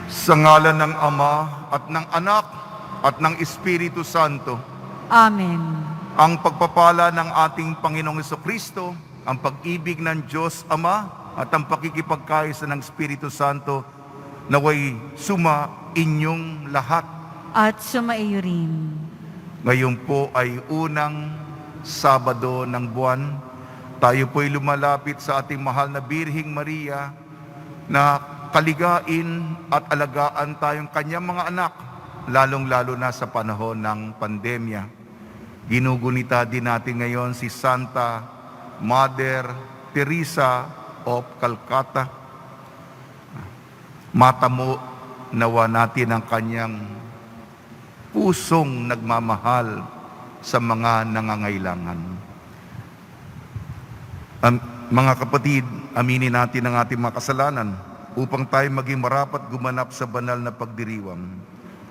Sa ngalan ng Ama at ng Anak at ng Espiritu Santo, Amen. ang pagpapala ng ating Panginoong Jesucristo, ang pag-ibig ng Diyos Ama at ang pakikipagkaisa ng Espiritu Santo naway suma inyong lahat. At sumaiyo rin. Ngayon po ay unang Sabado ng buwan. Tayo po'y lumalapit sa ating mahal na Birhing Maria na kaligain at alagaan tayong kanyang mga anak, lalong-lalo na sa panahon ng pandemya. Ginugunita din natin ngayon si Santa Mother Teresa of Calcutta. Matamo nawa natin ang kanyang pusong nagmamahal sa mga nangangailangan. Mga kapatid, aminin natin ang ating mga kasalanan upang tayo maging marapat gumanap sa banal na pagdiriwang.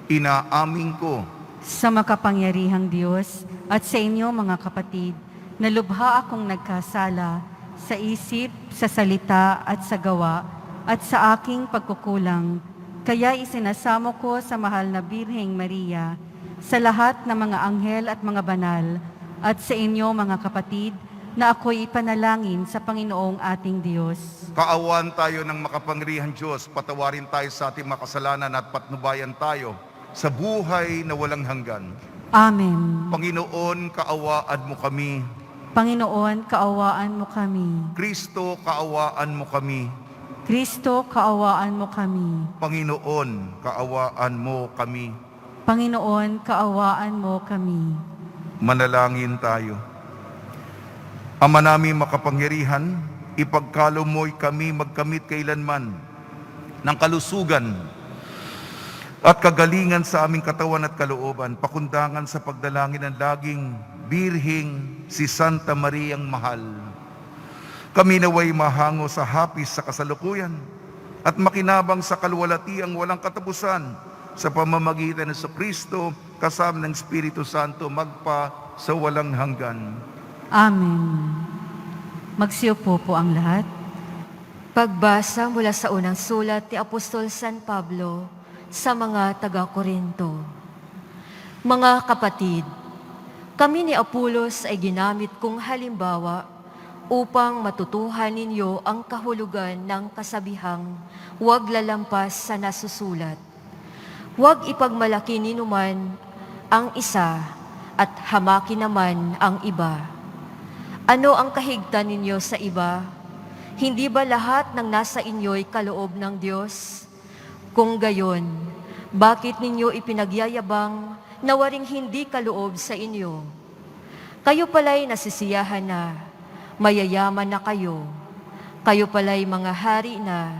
Inaamin ko Sa makapangyarihang Diyos at sa inyo mga kapatid, na lubha akong nagkasala sa isip, sa salita at sa gawa at sa aking pagkukulang. Kaya isinasamo ko sa mahal na Birheng Maria, sa lahat ng mga anghel at mga banal, at sa inyo mga kapatid, na ako'y ipanalangin sa Panginoong ating Diyos. Kaawan tayo ng makapangyarihang Diyos, patawarin tayo sa ating makasalanan at patnubayan tayo sa buhay na walang hanggan. Amen. Panginoon, kaawaan mo kami. Panginoon, kaawaan mo kami. Kristo, kaawaan mo kami. Kristo, kaawaan mo kami. Panginoon, kaawaan mo kami. Panginoon, kaawaan mo kami. Manalangin tayo. Ama namin makapangyarihan, ipagkaloob mo'y kami magkamit kailanman ng kalusugan at kagalingan sa aming katawan at kalooban, pakundangan sa pagdalangin ng laging Birhing si Santa Mariang Mahal. Kami naway mahango sa hapis sa kasalukuyan at makinabang sa kaluwalhatiang walang katapusan sa pamamagitan ng Kristo kasama ng Espiritu Santo magpa sa walang hanggan. Amen. Magsiupo po ang lahat. Pagbasa mula sa unang sulat ni Apostol San Pablo sa mga taga-Korinto. Mga kapatid, kami ni Apolos ay ginamit kong halimbawa upang matutuhan ninyo ang kahulugan ng kasabihang huwag lalampas sa nasusulat. Huwag ipagmalaki ninuman ang isa at hamakin naman ang iba. Ano ang kahigtan ninyo sa iba? Hindi ba lahat ng nasa inyo'y kaloob ng Diyos? Kung gayon, bakit ninyo ipinagyayabang na waring hindi kaloob sa inyo? Kayo pala'y nasisiyahan na, mayayaman na kayo. Kayo pala'y mga hari na,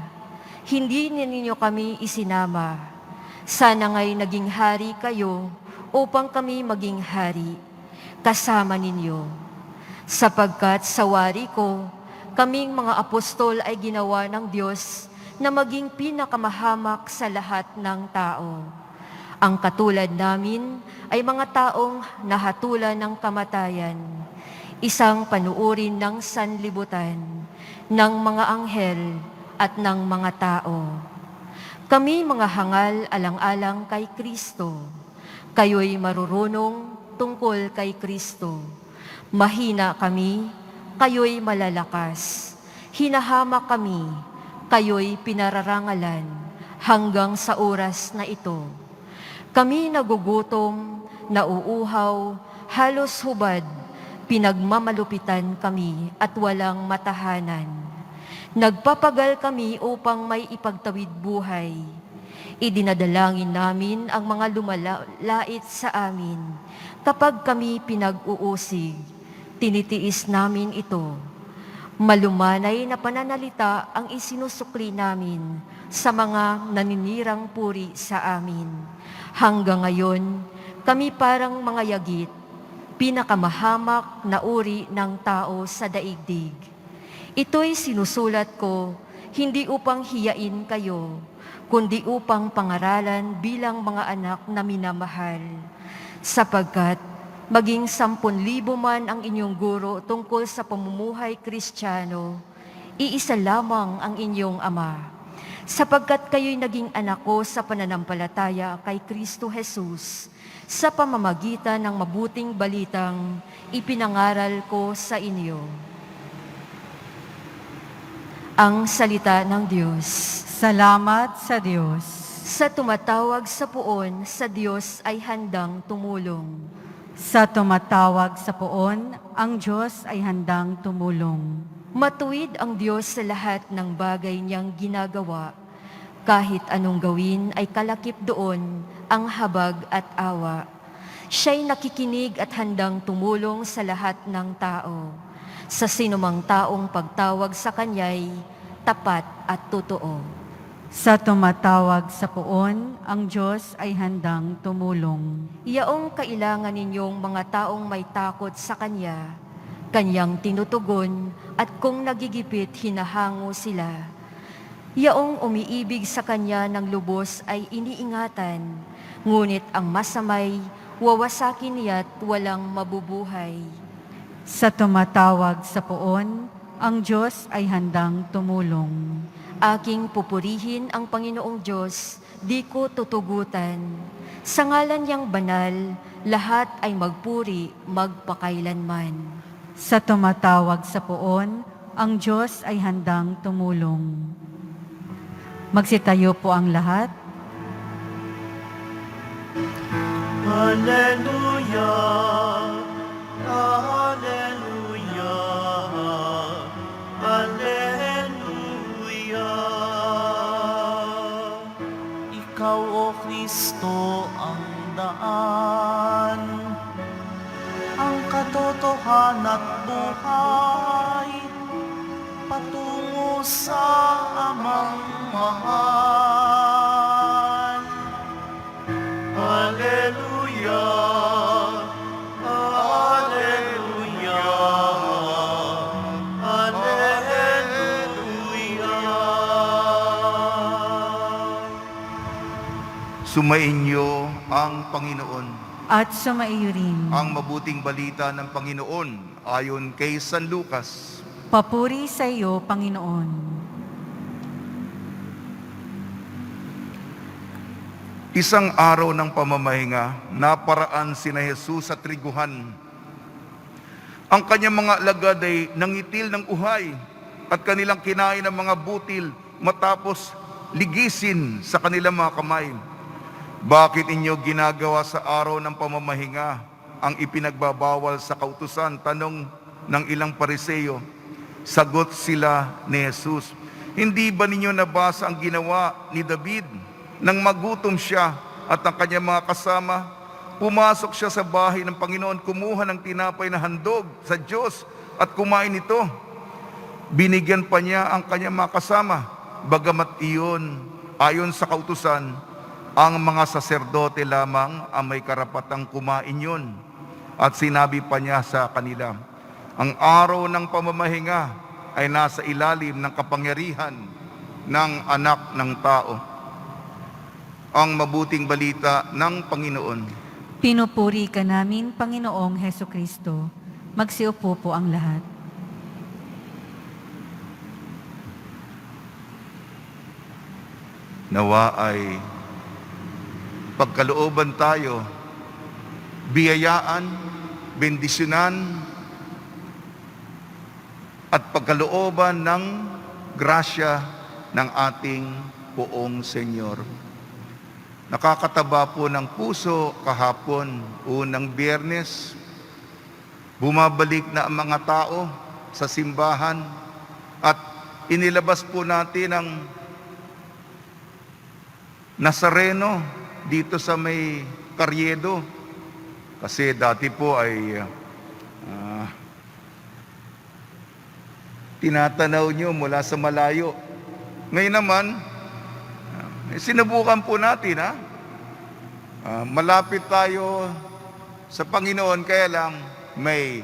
hindi ninyo kami isinama. Sana nga'y naging hari kayo upang kami maging hari, kasama ninyo. Sapagkat sa wari ko, kaming mga apostol ay ginawa ng Diyos na maging pinakamahamak sa lahat ng tao. Ang katulad namin ay mga taong nahatulan ng kamatayan, isang panuurin ng sanlibutan, ng mga anghel at ng mga tao. Kami mga hangal alang-alang kay Kristo. Kayo'y marurunong tungkol kay Kristo. Mahina kami, kayo'y malalakas. Hinahamak kami, kayo'y pinararangalan hanggang sa oras na ito. Kami nagugutom, nauuhaw, halos hubad, pinagmamalupitan kami at walang matahanan. Nagpapagal kami upang may ipagtawid buhay. Idinadalangin namin ang mga lumalait sa amin kapag kami pinag-uusig. Tinitiis namin ito. Malumanay na pananalita ang isinusukli namin sa mga naninirang puri sa amin. Hanggang ngayon, kami parang mga yagit, pinakamahamak na uri ng tao sa daigdig. Ito'y sinusulat ko, hindi upang hiyain kayo, kundi upang pangaralan bilang mga anak na minamahal. Sapagkat maging 10,000 man ang inyong guro tungkol sa pamumuhay Kristiyano, iisa lamang ang inyong Ama. sapagkat kayo'y naging anak ko sa pananampalataya kay Kristo Jesus, sa pamamagitan ng mabuting balitang ipinangaral ko sa inyo. Ang salita ng Diyos. Salamat sa Diyos. Sa tumatawag sa puon, sa Diyos ay handang tumulong. Sa tumatawag sa poon, ang Diyos ay handang tumulong. Matuwid ang Diyos sa lahat ng bagay niyang ginagawa. Kahit anong gawin ay kalakip doon ang habag at awa. Siya'y nakikinig at handang tumulong sa lahat ng tao. Sa sinumang taong pagtawag sa Kanya'y tapat at totoo. Sa tumatawag sa poon, ang Diyos ay handang tumulong. Yaong kailangan ninyong mga taong may takot sa Kanya, Kanyang tinutugon at kung nagigipit hinahango sila. Yaong umiibig sa Kanya ng lubos ay iniingatan, ngunit ang masamay, wawasakin niya't walang mabubuhay. Sa tumatawag sa poon, ang Diyos ay handang tumulong. Aking pupurihin ang Panginoong Diyos, di ko tutugutan. Sa ngalan niyang banal, lahat ay magpuri magpakailanman. Sa tumatawag sa poon, ang Diyos ay handang tumulong. Magsitayo po ang lahat. Hallelujah, Hallelujah, Hallelujah. Ikaw, O Kristo, ang daan, ang katotohanan at buhay, patungo sa Amang mahal. Hallelujah, Hallelujah, Hallelujah. Sumainyo ang Panginoon. At sumaiyo rin. Ang mabuting balita ng Panginoon ayon kay San Lucas. Papuri sa iyo, Panginoon. Isang araw ng pamamahinga, naparaan sina Jesus sa triguhan. Ang kanyang mga alagad ay nangitil ng uhay at kanilang kinain ng mga butil matapos ligisin sa kanilang mga kamay. Bakit inyo ginagawa sa araw ng pamamahinga ang ipinagbabawal sa kautusan? Tanong ng ilang Pariseo. Sagot sila ni Jesus, hindi ba ninyo nabasa ang ginawa ni David? Nang magutom siya at ang kanyang mga kasama, pumasok siya sa bahay ng Panginoon, kumuha ng tinapay na handog sa Diyos at kumain ito. Binigyan pa niya ang kanyang mga kasama, bagamat iyon, ayon sa kautusan, ang mga saserdote lamang ang may karapatang kumain yun. At sinabi pa niya sa kanila, ang araw ng pamamahinga ay nasa ilalim ng kapangyarihan ng Anak ng Tao. Ang mabuting balita ng Panginoon. Pinupuri ka namin, Panginoong Heso Kristo. Magsiupo po ang lahat. Nawa ay pagkalooban tayo, biyayaan, bendisyonan, at pagkalooban ng grasya ng ating Poong Senyor. Nakakataba po ng puso kahapon, unang Biyernes, bumabalik na ang mga tao sa simbahan at inilabas po natin ang Nazareno dito sa may Carriedo. Kasi dati po ay tinatanaw nyo mula sa malayo. Ngayon naman, sinubukan po natin, malapit tayo sa Panginoon, kaya lang may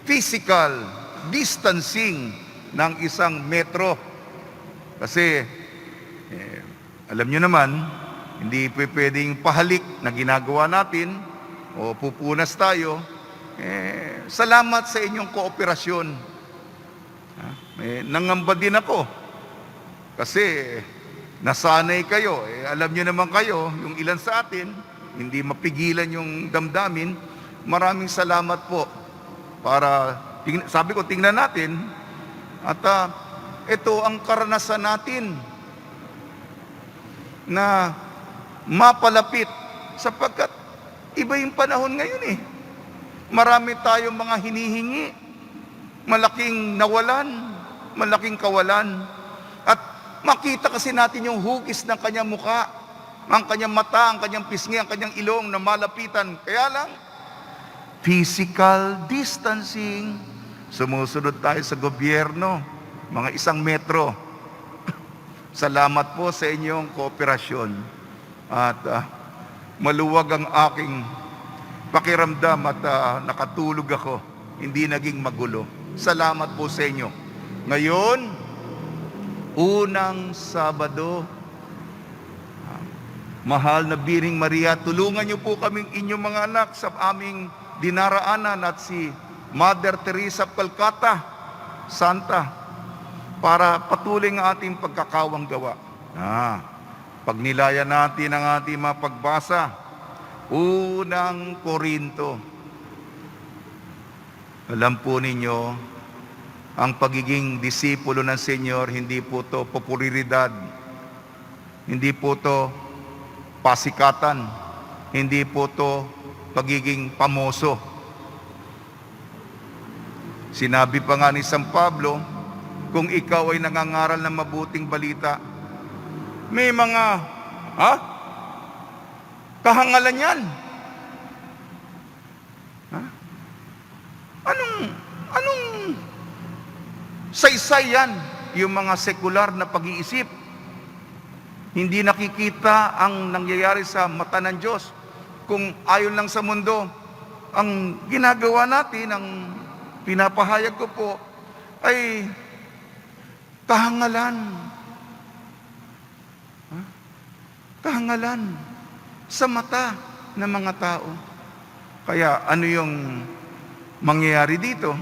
physical distancing ng 1 metro. Kasi, alam nyo naman, hindi pwedeng pahalik na ginagawa natin o pupunas tayo. Salamat sa inyong kooperasyon. Nangamba din ako kasi nasanay kayo. Alam niyo naman kayo, yung ilan sa atin, hindi mapigilan yung damdamin. Maraming salamat po. Sabi ko, tingnan natin. At ito ang karanasan natin na mapalapit sapagkat iba yung panahon ngayon eh. Marami tayong mga hinihingi, malaking nawalan, malaking kawalan. At makita kasi natin yung hugis ng kanyang muka, ang kanyang mata, ang kanyang pisngi, ang kanyang ilong na malapitan. Kaya lang, physical distancing. Sumusunod tayo sa gobyerno, mga 1 metro. Salamat po sa inyong kooperasyon. At maluwag ang aking pakiramdam at nakatulog ako. Hindi naging magulo. Salamat po sa inyo. Ngayon, unang Sabado, mahal na Biring Maria, tulungan niyo po kaming inyong mga anak sa aming dinaraanan at si Mother Teresa of Calcutta, Santa, para patuloy ang ating pagkakawang gawa. Pagnilayan natin ang ating mga pagbasa, unang Korinto. Alam po ninyo, ang pagiging disipulo ng Senyor, hindi po to popularidad, hindi po to pasikatan, hindi po to pagiging pamoso. Sinabi pa nga ni San Pablo, kung ikaw ay nangangaral ng mabuting balita, may mga kahangalan yan. Anong saysay yan? Yung mga sekular na pag-iisip. Hindi nakikita ang nangyayari sa mata ng Diyos. Kung ayon lang sa mundo, ang ginagawa natin, ang pinapahayag ko po, ay kahangalan. Kahangalan sa mata ng mga tao. Kaya ano yung mangyayari dito?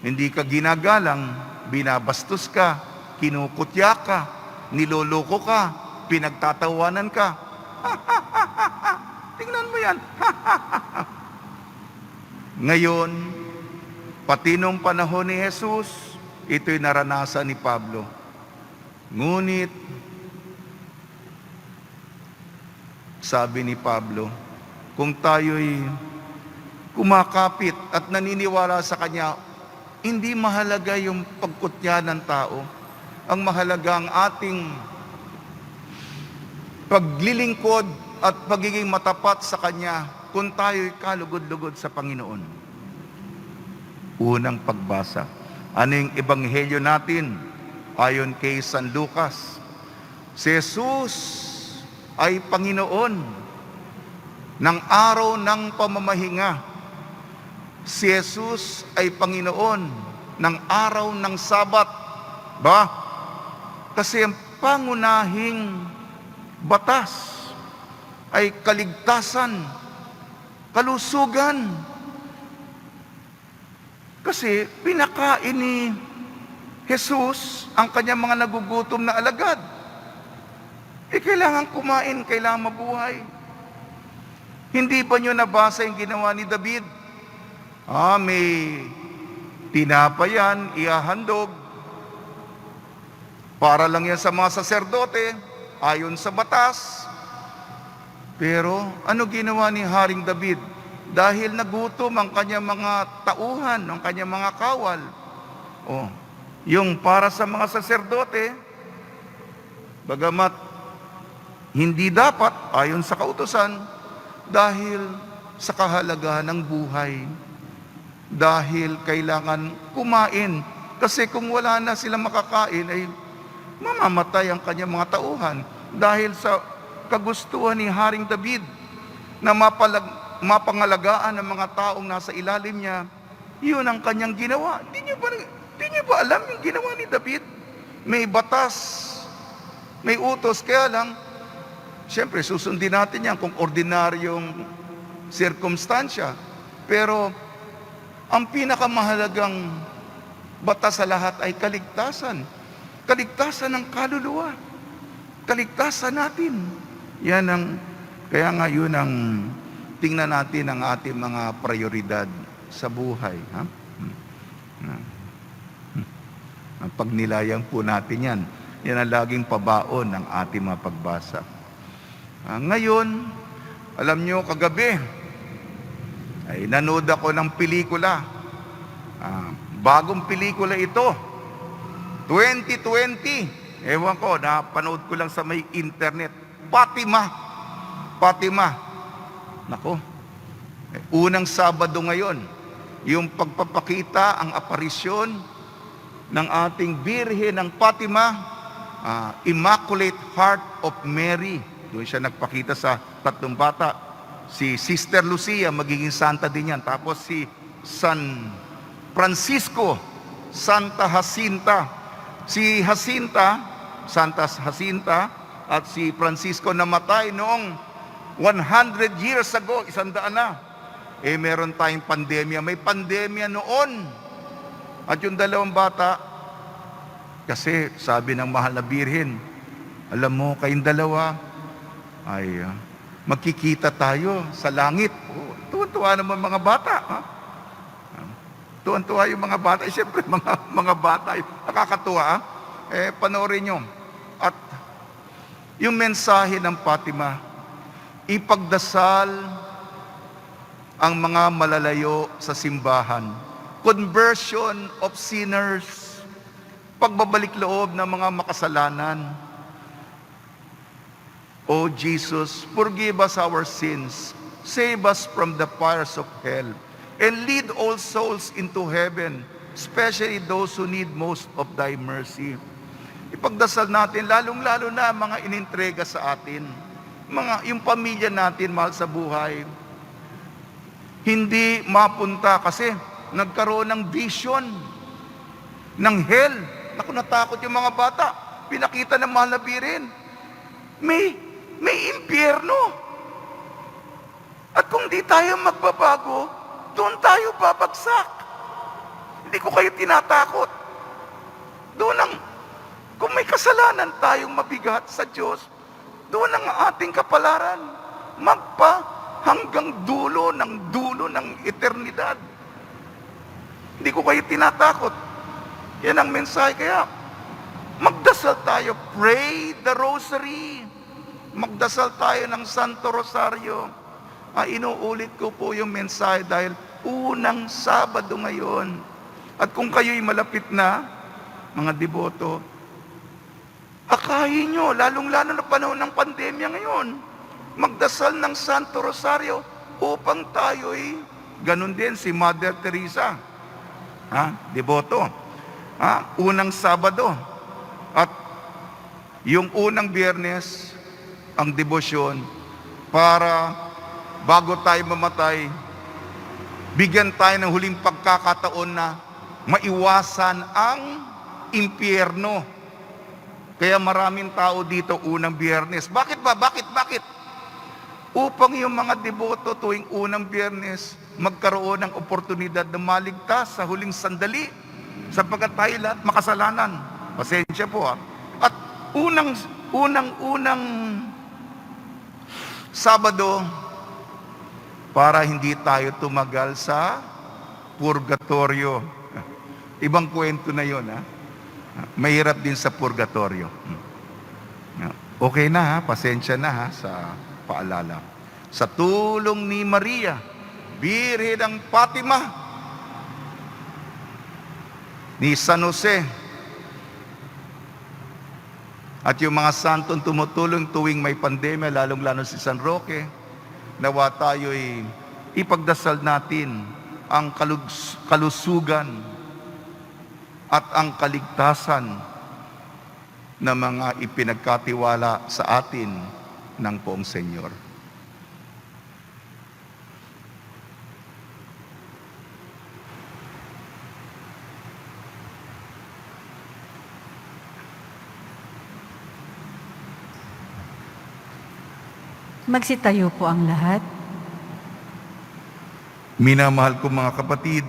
Hindi ka ginagalang, binabastos ka, kinukutya ka, niloloko ka, pinagtatawanan ka. Tingnan mo yan. Ngayon, pati nung panahon ni Jesus, ito'y naranasan ni Pablo. Ngunit, sabi ni Pablo, kung tayo'y kumakapit at naniniwala sa Kanya, hindi mahalaga yung pagkutya ng tao. Ang mahalaga ang ating paglilingkod at pagiging matapat sa Kanya kung tayo'y kalugod-lugod sa Panginoon. Unang pagbasa. Ano yung ebanghelyo natin? Ayon kay San Lucas, si Jesus ay Panginoon ng araw ng pamamahinga. Si Jesus ay Panginoon ng araw ng Sabat. Ba? Kasi ang pangunahing batas ay kaligtasan, kalusugan. Kasi pinakain ni Jesus ang kanyang mga nagugutom na alagad. Kailangan kumain, kailangan mabuhay. Hindi ba nyo nabasa yung ginawa ni David? May tinapay yan, ihahandog. Para lang yan sa mga saserdote, ayon sa batas. Pero ano ginawa ni Haring David? Dahil nagutom ang kanyang mga tauhan, ang kanyang mga kawal. Yung para sa mga saserdote, bagamat hindi dapat, ayon sa kautusan, dahil sa kahalagahan ng buhay. Dahil kailangan kumain. Kasi kung wala na silang makakain, ay mamamatay ang kanyang mga tauhan. Dahil sa kagustuhan ni Haring David na mapangalagaan ng mga taong nasa ilalim niya, yun ang kanyang ginawa. Hindi niyo ba alam yung ginawa ni David? May batas, may utos, kaya lang, siyempre susundin natin yan kung ordinaryong sirkumstansya. Pero, ang pinakamahalagang batas sa lahat ay kaligtasan. Kaligtasan ng kaluluwa. kaligtasan natin. Yan ang, kaya nga yun ang tingnan natin ang ating mga prioridad sa buhay. Ha? Pag nilayang po natin yan, yan ang laging pabaon ng ating mga pagbasa. Ngayon, alam nyo, kagabi, ay nanood ako ng pelikula. Bagong pelikula ito, 2020. Ewan ko, napanood ko lang sa may internet. Fatima. Nako, unang Sabado ngayon, yung pagpapakita ang aparisyon ng ating Birhen ng Fatima, Immaculate Heart of Mary. Doon siya nagpakita sa tatlong bata. Si Sister Lucia, magiging santa din yan. Tapos si San Francisco, Santa Jacinta. Si Jacinta, Santa Jacinta, at si Francisco namatay noong 100 years ago, 100 na. Meron tayong pandemya. May pandemya noon. At yung dalawang bata, kasi sabi ng mahal na Birhen, alam mo, kayong dalawa ay magkikita tayo sa langit. Tuwan-tuwa naman mga bata. Ha? Tuwan-tuwa yung mga bata. Siyempre, mga bata, nakakatuwa. Ha? Panoorin nyo. At yung mensahe ng Fatima, ipagdasal ang mga malalayo sa simbahan. Conversion of sinners. Pagbabalik loob ng mga makasalanan. O Jesus, forgive us our sins. Save us from the fires of hell. And lead all souls into heaven, especially those who need most of thy mercy. Ipagdasal natin, lalong-lalo na mga inintrega sa atin. Yung pamilya natin, mahal sa buhay. Hindi mapunta kasi nagkaroon ng vision ng hell. Naku, natakot yung mga bata. Pinakita ng mahal na Birhen. May impyerno. At kung di tayo magbabago, doon tayo babagsak. Hindi ko kayo tinatakot. Kung may kasalanan tayong mabigat sa Diyos, doon ang ating kapalaran. Hanggang dulo ng eternidad. Hindi ko kayo tinatakot. Yan ang mensahe. Kaya, magdasal tayo. Pray the rosary. Magdasal tayo ng Santo Rosario. Inuulit ko po yung mensahe dahil unang Sabado ngayon. At kung kayo'y malapit na, mga deboto, akayin nyo, lalong-lalo na panahon ng pandemya ngayon, magdasal ng Santo Rosario upang tayo'y, ganun din si Mother Teresa, deboto, unang Sabado. At yung unang Biyernes, ang debosyon para bago tayo mamatay, bigyan tayo ng huling pagkakataon na maiwasan ang impyerno. Kaya maraming tao dito unang Biyernes. Bakit ba? Bakit? Upang yung mga deboto tuwing unang Biyernes magkaroon ng oportunidad na maligtas sa huling sandali sapagkat tayo lahat makasalanan. Pasensya po At unang Sabado, para hindi tayo tumagal sa purgatorio. Ibang kwento na yon. Mahirap din sa purgatorio. Okay na pasensya na sa paalala. Sa tulong ni Maria, Birhen ng Fatima, ni San Jose, at yung mga santong tumutulong tuwing may pandemya, lalong-lalo si San Roque, nawa tayo'y ipagdasal natin ang kalusugan at ang kaligtasan na mga ipinagkatiwala sa atin ng Poong Senyor. Magsitayo po ang lahat. Minamahal ko mga kapatid,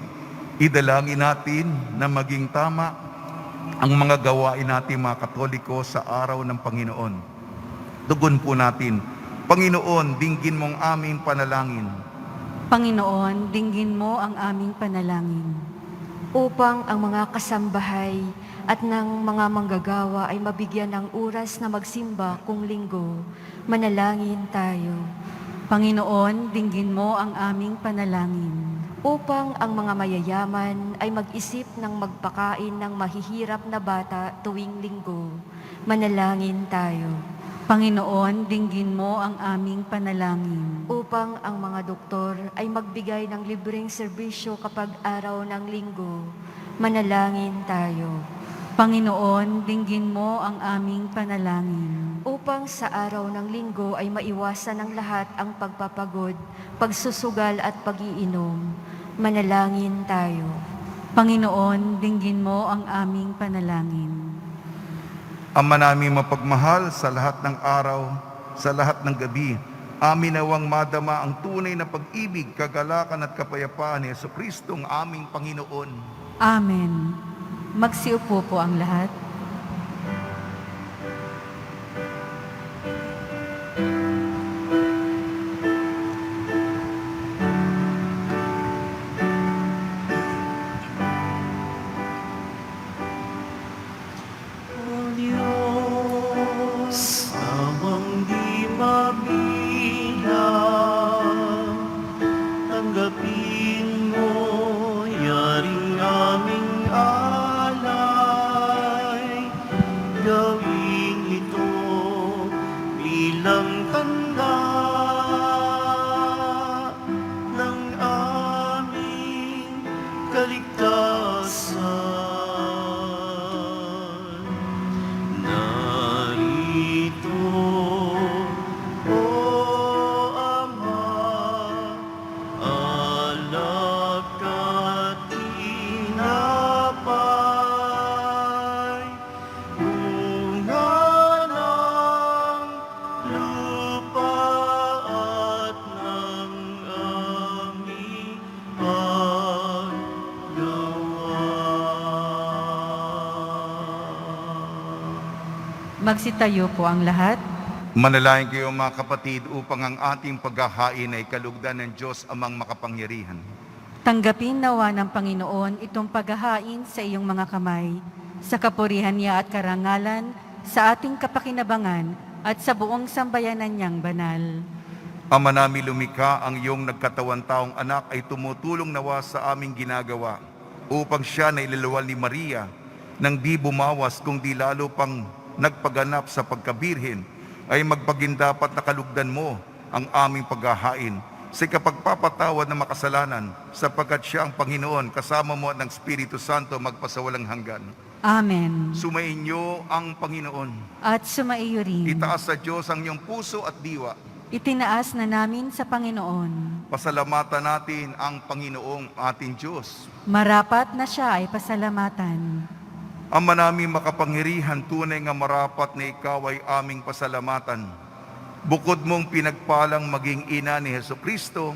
idalangin natin na maging tama ang mga gawain natin mga Katoliko sa araw ng Panginoon. Tugon po natin. Panginoon, dinggin mong aming panalangin. Panginoon, dinggin mo ang aming panalangin. Upang ang mga kasambahay at ng mga manggagawa ay mabigyan ng oras na magsimba kung linggo, manalangin tayo. Panginoon, dinggin mo ang aming panalangin. Upang ang mga mayayaman ay mag-isip ng magpakain ng mahihirap na bata tuwing linggo, manalangin tayo. Panginoon, dinggin mo ang aming panalangin. Upang ang mga doktor ay magbigay ng libreng serbisyo kapag araw ng linggo, manalangin tayo. Panginoon, dinggin mo ang aming panalangin. Upang sa araw ng linggo ay maiwasan ng lahat ang pagpapagod, pagsusugal at pag-iinom, manalangin tayo. Panginoon, dinggin mo ang aming panalangin. Ama namin mapagmahal, sa lahat ng araw, sa lahat ng gabi, amin nawang madama ang tunay na pag-ibig, kagalakan at kapayapaan ni Jesucristo ang aming Panginoon. Amen. Magsiupo po ang lahat. O Diyos, amang di mabilang, tanggapin mo yaring aming alay. Gawin ito bilang tanda ng aming kaligtasan. Narito, O Ama, alak at tinapay, bunga ng lupa at ng aming paggawa. Magsitayo po ang lahat. Manalangin kayo mga kapatid upang ang ating paghahain ay kalugdan ng Diyos amang makapangyarihan. Tanggapin nawa ng Panginoon itong paghahain sa iyong mga kamay, sa kapurihan niya at karangalan, sa ating kapakinabangan at sa buong sambayanan niyang banal. Ama namin lumikha, ang iyong nagkatawan taong anak ay tumutulong nawa sa aming ginagawa upang siya na iluluwal ni Maria nang di bumawas kung di lalo pang nagpaganap sa pagkabirhen ay magpagindapat na kalugdan mo ang aming paghahain sa kapagpapatawad ng makasalanan sapagkat siya ang Panginoon kasama mo at ng Espiritu Santo magpasawalang hanggan. Amen. Sumainyo ang Panginoon. At sumaiyo rin. Itaas sa Diyos ang iyong puso at diwa. Itinaas na namin sa Panginoon. Pasalamatan natin ang Panginoong ating Diyos. Marapat na siya ay pasalamatan. Ama namin makapangyarihan, tunay nga marapat na ikaw ay aming pasalamatan. Bukod mong pinagpalang maging ina ni Jesucristo,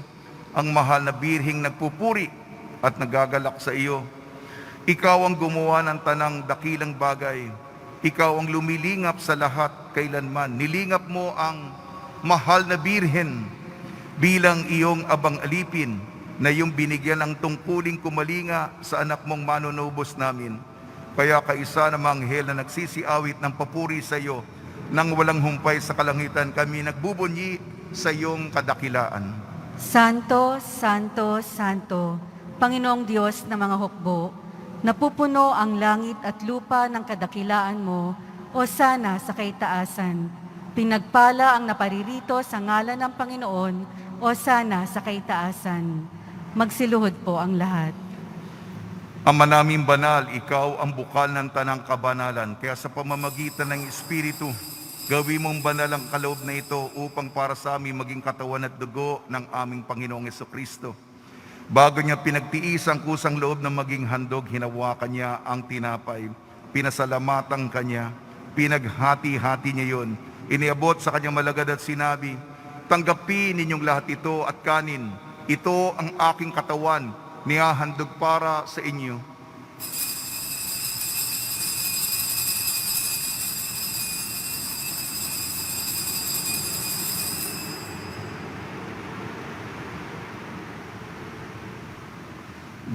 ang mahal na birhing nagpupuri at nagagalak sa iyo. Ikaw ang gumawa ng tanang dakilang bagay. Ikaw ang lumilingap sa lahat kailanman. Nilingap mo ang mahal na birhen bilang iyong abang alipin na iyong binigyan ng tungkuling kumalinga sa anak mong manunubos namin. Kaya kaisa ng mga anghel na nagsisiawit ng papuri sa iyo, nang walang humpay sa kalangitan kami nagbubunyi sa iyong kadakilaan. Santo, Santo, Santo, Panginoong Diyos ng mga hukbo, napupuno ang langit at lupa ng kadakilaan mo, o sana sa kaitaasan. Pinagpala ang naparirito sa ngalan ng Panginoon, o sana sa kaitaasan. Magsiluhod po ang lahat. Ama naming banal, ikaw ang bukal ng tanang kabanalan. Kaya sa pamamagitan ng Espiritu, gawin mong banal ang kaloob na ito upang para sa amin maging katawan at dugo ng aming Panginoong Jesucristo. Bago niya pinagtiis ang kusang loob na maging handog, hinawakan niya ang tinapay. Pinasalamatan kanya, pinaghati-hati niya yon. Iniabot sa kanyang malagad at sinabi, tanggapin ninyong lahat ito at kanin. Ito ang aking katawan, nihahandog para sa inyo.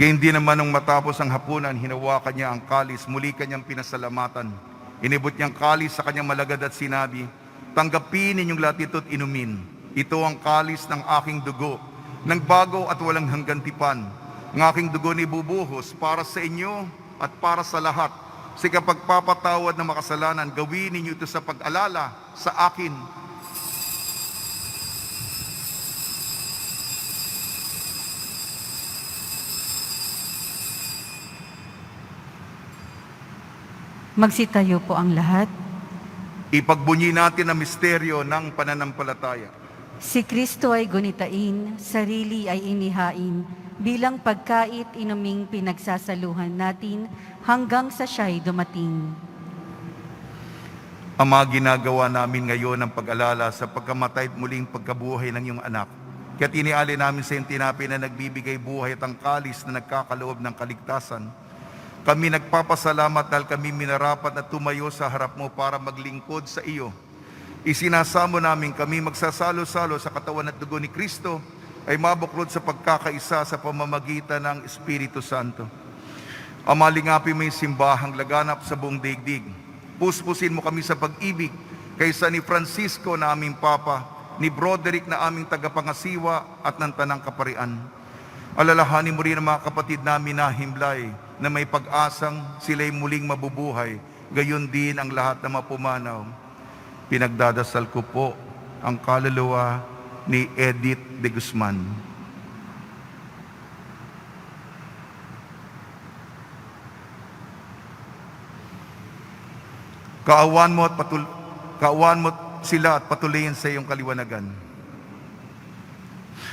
Gayun din naman nung matapos ang hapunan, hinawakan niya ang kalis, muli kanyang pinasalamatan. Inibot niyang kalis sa kanyang malagad at sinabi, "Tanggapin ninyong lahat ito't inumin. Ito ang kalis ng aking dugo, ng bago at walang hanggan tipan. Ang aking dugo ni bubuhos para sa inyo at para sa lahat. Sa kapagpapatawad ng makasalanan, gawin ninyo ito sa pag-alala sa akin." Magsitayo po ang lahat. Ipagbunyi natin ang misteryo ng pananampalataya. Si Kristo ay gunitain, sarili ay inihain, bilang pagkait inuming pinagsasaluhan natin hanggang sa siya'y dumating. Ama, ginagawa namin ngayon ang pag-alala sa pagkamatay at muling pagkabuhay ng iyong anak. Kaya't iniali namin sa iyong tinapay na nagbibigay buhay at ang kalis na nagkakaloob ng kaligtasan. Kami nagpapasalamat dahil kami minarapat na tumayo sa harap mo para maglingkod sa iyo. Isinasamo namin kami magsasalo-salo sa katawan at dugo ni Kristo ay mabuklod sa pagkakaisa sa pamamagitan ng Espiritu Santo. Ama, lingapin mo yung simbahang laganap sa buong daigdig. Puspusin mo kami sa pag-ibig kaysa ni Francisco na aming Papa, ni Broderick na aming tagapangasiwa at ng Tanang Kaparian. Alalahanin mo rin ang mga kapatid namin na himlay na may pag-asang sila'y muling mabubuhay, gayon din ang lahat na mapumanaw. Pinagdadasal ko po ang kaluluwa ni Edith de Guzman. Kaawan mo sila at patuloyin sa iyong kaliwanagan.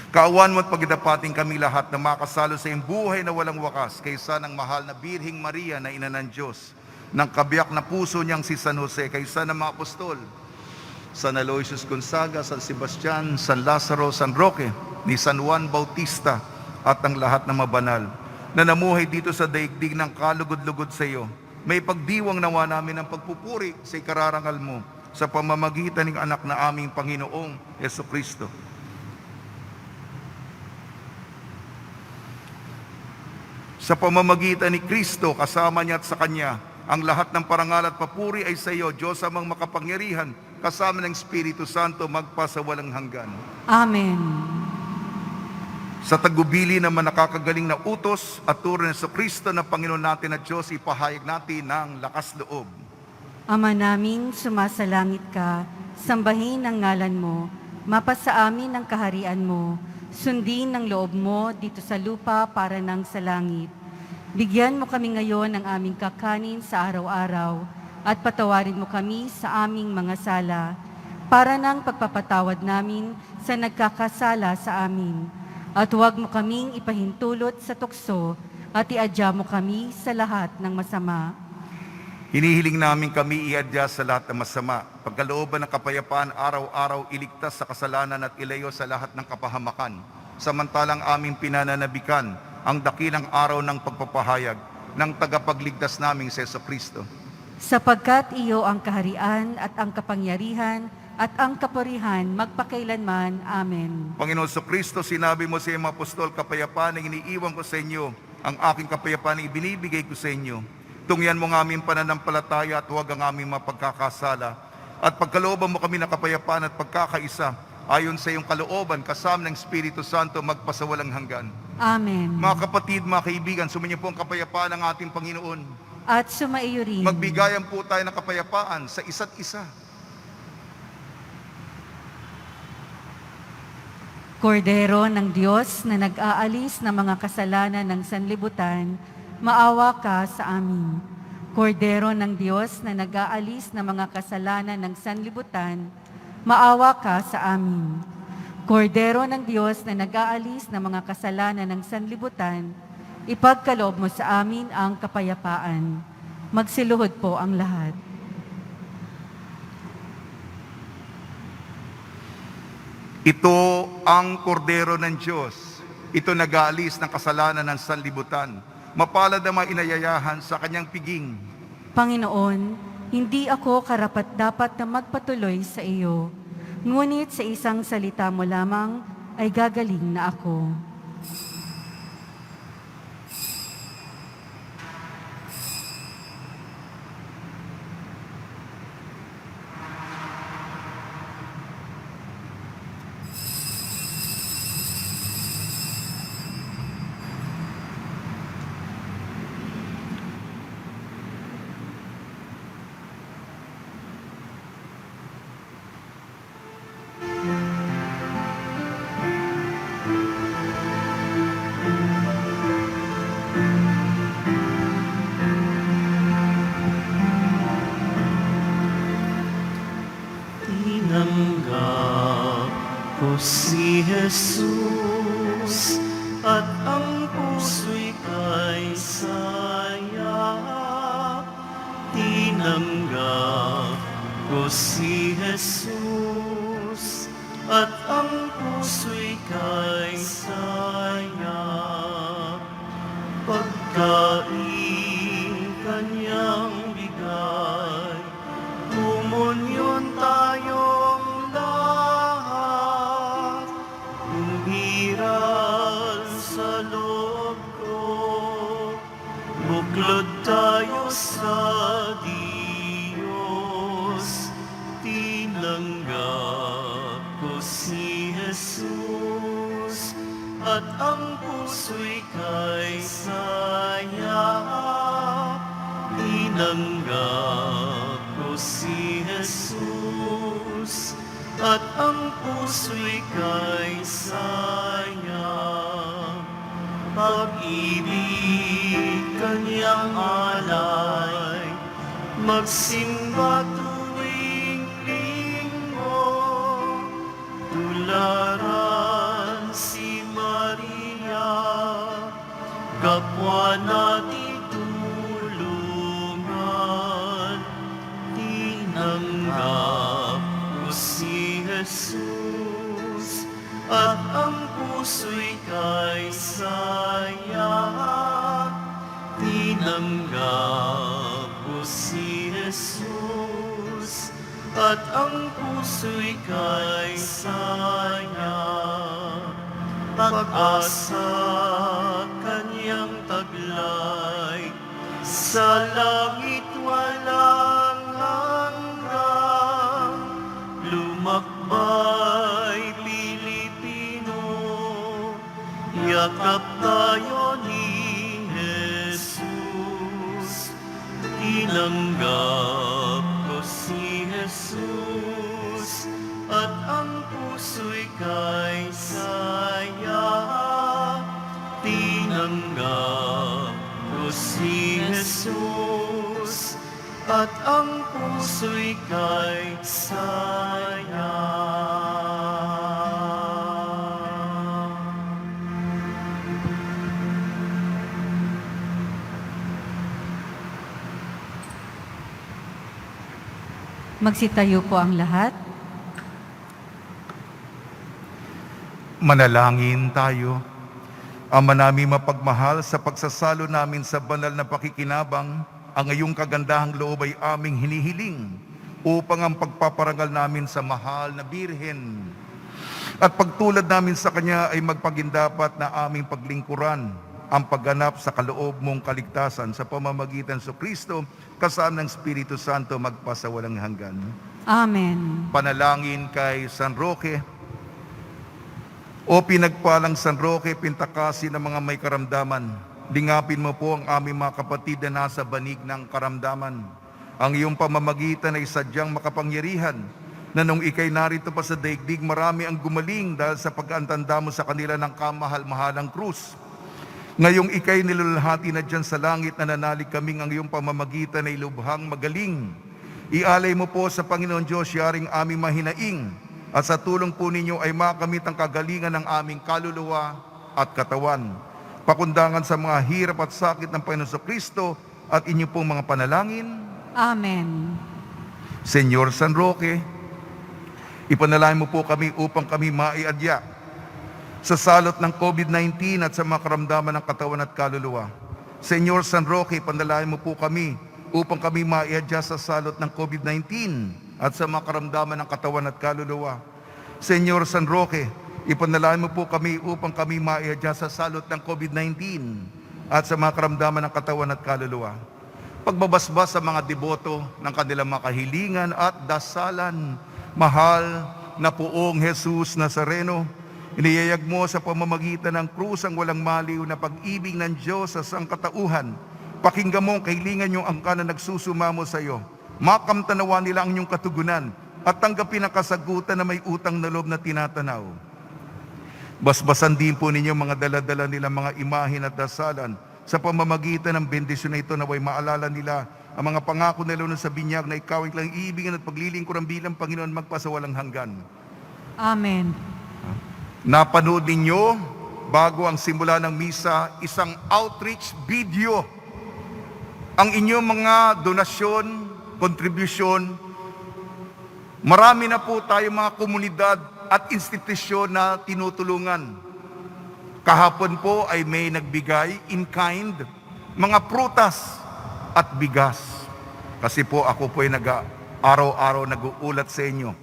Kaawan mo at pagdapating kami lahat na makasalo sa iyong buhay na walang wakas kaysa ng mahal na Birhing Maria na ina ng Diyos, ng kabiyak na puso niyang si San Jose, kaysa ng mga apostol, San Aloysius Gonzaga, San Sebastian, San Lazaro, San Roque, ni San Juan Bautista at ang lahat ng mabanal na namuhay dito sa daigdig ng kalugod-lugod sa iyo. May pagdiwang nawa namin ng pagpupuri sa ikararangal mo sa pamamagitan ng anak na aming Panginoong Jesucristo. Sa pamamagitan ni Kristo, kasama niya at sa Kanya, ang lahat ng parangal at papuri ay sa iyo, Diyos amang makapangyarihan, kasama ng Espiritu Santo, magpasawalang hanggan. Amen. Sa tagubili naman nakakagaling na utos at turo ng Kristo na Panginoon natin at Diyos, ipahayag natin ng lakas loob. Ama naming sumasalangit ka, sambahin ang ngalan mo, mapasa amin ang kaharian mo, sundin ang loob mo dito sa lupa para nang sa langit. Bigyan mo kami ngayon ng aming kakanin sa araw-araw at patawarin mo kami sa aming mga sala para ng pagpapatawad namin sa nagkakasala sa amin. At huwag mo kaming ipahintulot sa tukso at iadya mo kami sa lahat ng masama. Hinihiling namin kami iadya sa lahat ng masama, pagkalooban ng kapayapaan araw-araw iligtas sa kasalanan at ilayo sa lahat ng kapahamakan. Samantalang aming pinananabikan ang dakilang araw ng pagpapahayag ng tagapagligtas naming si Jesucristo. Sapagkat iyo ang kaharian at ang kapangyarihan at ang kapurihan magpakailanman. Amen. Panginoon Jesucristo, sinabi mo sa iyong mga apostol, kapayapaan ang iniiwan ko sa inyo, ang aking kapayapaan ang ibinibigay ko sa inyo. Tungyan mo ng aming pananampalataya at huwag ang aming mapagkakasala. At pagkalooban mo kami ng kapayapaan at pagkakaisa, ayon sa iyong kalooban, kasama ng Espiritu Santo, magpasawalang hanggan. Amen. Mga kapatid, mga kaibigan, sumainyo po ang kapayapaan ng ating Panginoon. At sumaiyo rin. Magbigayan po tayo ng kapayapaan sa isa't isa. Kordero ng Diyos na nag-aalis ng mga kasalanan ng sanlibutan, maawa ka sa amin. Kordero ng Diyos na nag-aalis ng mga kasalanan ng sanlibutan, maawa ka sa amin. Kordero ng Diyos na nag-aalis ng mga kasalanan ng sanlibutan, ipagkaloob mo sa amin ang kapayapaan. Magsiluhod po ang lahat. Ito ang kordero ng Diyos. Ito nag-aalis ng kasalanan ng sanlibutan. Mapalad ang mga inayayahan sa kanyang piging. Panginoon, hindi ako karapat-dapat na magpatuloy sa iyo. Ngunit sa isang salita mo lamang ay gagaling na ako. Tinanggap ko si Jesus at ang puso'y kay saya. Tinanggap ko si Jesus at ang puso'y kay saya. Pagkain kanyang bigay, kumunyon tayong lahat. Umiral sa loob ko, buklod tayo sa Diyos. Tinanggap ko si Jesus at ang puso'y kay saya. Tinanggap ko si Jesus at ang puso'y kay saya. Pag-ibig kanyang alay, magsimba tuwing linggo. Tularan si Maria, kapwa natin tulungan. Tinanggap ko si Jesus at ang puso'y kay saya. Tinanggap ko si Jesus at ang puso'y kay saya. Pag-asa kanyang taglay, sa langit walang hanggan. Lumakbay Pilipino, yakap tayo ni Jesus. Tinanggap ko si Jesus at ang puso'y kay saya. Tinanggap ko si Jesus at ang puso'y kay saya. Magsitayo po ang lahat. Manalangin tayo. Ama namin mapagmahal, sa pagsasalo namin sa banal na pakikinabang, ang iyong kagandahang loob ay aming hinihiling upang ang pagpaparangal namin sa mahal na Birhen at pagtulad namin sa Kanya ay magpagindapat na aming paglingkuran ang pagganap sa kaloob mong kaligtasan sa pamamagitan sa Kristo kasama ng Espiritu Santo magpasawalang hanggan. Amen. Panalangin kay San Roque. O pinagpalang San Roque, pintakasi ng mga may karamdaman, lingapin mo po ang aming mga kapatid na nasa banig ng karamdaman. Ang iyong pamamagitan ay sadyang makapangyarihan, na nung ikay narito pa sa daigdig, marami ang gumaling dahil sa pag-antanda mo sa kanila ng kamahal-mahalang krus. Ngayong ikay nilulhati na dyan sa langit, na nanalig kaming ang iyong pamamagitan ay lubhang magaling. Ialay mo po sa Panginoon Diyos yaring aming mahinaing, at sa tulong po ninyo ay makamit ang kagalingan ng aming kaluluwa at katawan. Pakundangan sa mga hirap at sakit ng Panginoon sa Kristo at inyo pong mga panalangin. Amen. Senyor San Roque, ipanalangin mo po kami upang kami maiadya sa salot ng COVID-19 at sa mga karamdaman ng katawan at kaluluwa. Senyor San Roque, ipanalangin mo po kami upang kami maiadya sa salot ng COVID-19 at sa mga karamdaman ng katawan at kaluluwa. Senyor San Roque, ipanalangin mo po kami upang kami maiadya sa salot ng COVID-19 at sa mga karamdaman ng katawan at kaluluwa. Pagbabasbas sa mga deboto ng kanilang mga kahilingan at dasalan, mahal na Poong Jesus Nazareno, iniyayag mo sa pamamagitan ng krus ang walang maliw na pag-ibig ng Diyos sa sangkatauhan. Pakinggan mo ang kahilingan niyong angkan na nagsusumamo sa iyo. Makamtanawa nila ang inyong katugunan at tanggapin ang kasagutan na may utang na loob na tinatanaw. Basbasan din po ninyo mga daladala nilang mga imahin at dasalan sa pamamagitan ng bendisyon na ito, naway maalala nila ang mga pangako na Lord sa binyag na ikaw ay lang iibigin at paglilingkuran bilang Panginoon magpasawalang hanggan. Amen. Napanood ninyo bago ang simula ng misa isang outreach video. Ang inyong mga donasyon, kontribusyon, marami na po tayong mga komunidad at institusyon na tinutulungan. Kahapon po ay may nagbigay in kind, mga prutas at bigas. Kasi po ako po ay araw-araw nag-uulat sa inyo.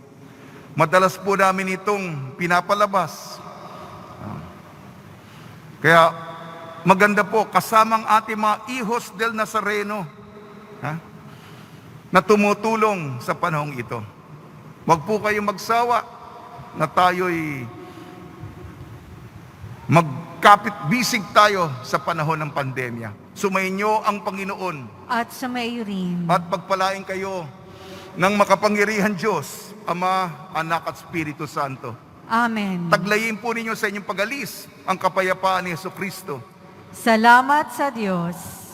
Madalas po namin itong pinapalabas. Kaya maganda po kasamang ating mga hijos del Nazareno na tumutulong sa panahong ito. Huwag po kayong magsawa na tayo'y magkapit-bisig tayo sa panahon ng pandemya. Sumainyo ang Panginoon At sumayo rin. at pagpalain kayo ng makapangyarihan Diyos, Ama, Anak at Espiritu Santo. Amen. Taglayin po ninyo sa inyong pag-alis ang kapayapaan ni Jesucristo. Salamat sa Diyos.